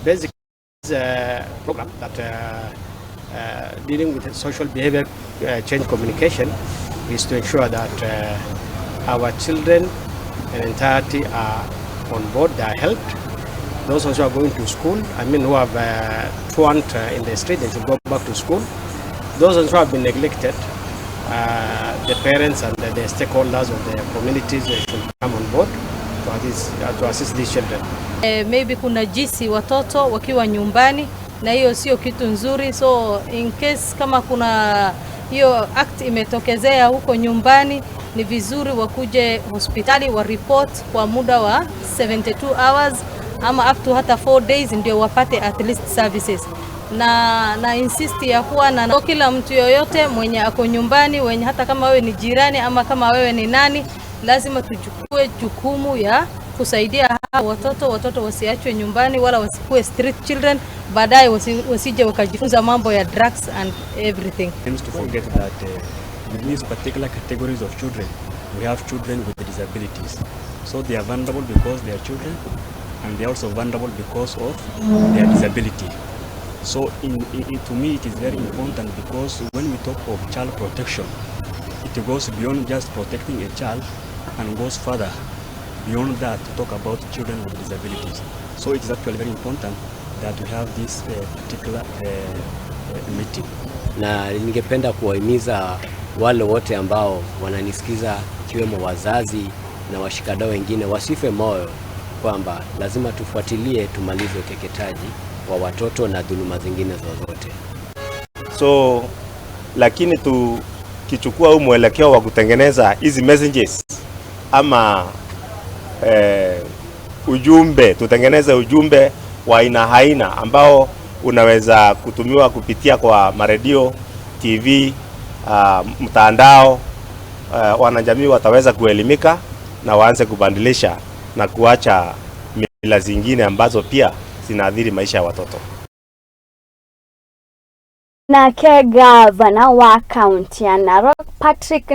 Basically, it's a program that dealing with social behavior change communication is to ensure that our children in entirety are on board, they are helped. Those who are going to school, who have truant in the street, they should go back to school. Those who have been neglected, the parents and the stakeholders of the communities should come on board to assist these children. Maybe kuna jinsi watoto wakiwa nyumbani na hiyo sio kitu nzuri, so in case kama kuna hiyo act imetokezea huko nyumbani, ni vizuri wakuje hospitali wa report kwa muda wa 72 hours ama up to hata 4 days ndio wapate at least services. Na insist ya kuwa na kila mtu yoyote mwenye ako nyumbani, wenye hata kama wewe ni jirani ama kama wewe ni nani, lazima tuchukue jukumu ya kusaidia watoto wasiachwe nyumbani wala wasikuwe street children, baadaye wasije wakajifunza mambo ya drugs and everything. Seems to forget that with these particular categories of children, we have children with disabilities. So they are vulnerable because they are children, and they are also vulnerable because of their disability. So to me it is very important, because when we talk of child protection, it goes beyond just protecting a child and goes further beyond that to talk about children with disabilities. So it is actually very important that we have this particular meeting. Na ningependa kuwahimiza wale wote ambao wananisikiza, ikiwemo wazazi na washikadau wengine, wasife moyo kwamba lazima tufuatilie tumalize ukeketaji wa watoto na dhuluma zingine zozote. So lakini tukichukua huu mwelekeo wa kutengeneza hizi messages ama ujumbe, tutengeneze ujumbe wa aina ambao unaweza kutumiwa kupitia kwa maredio, TV, mtandao, wanajamii wataweza kuelimika na waanze kubadilisha na kuacha mila zingine ambazo pia zinaathiri maisha ya watoto. Na gavana wa kaunti ya Narok Patrick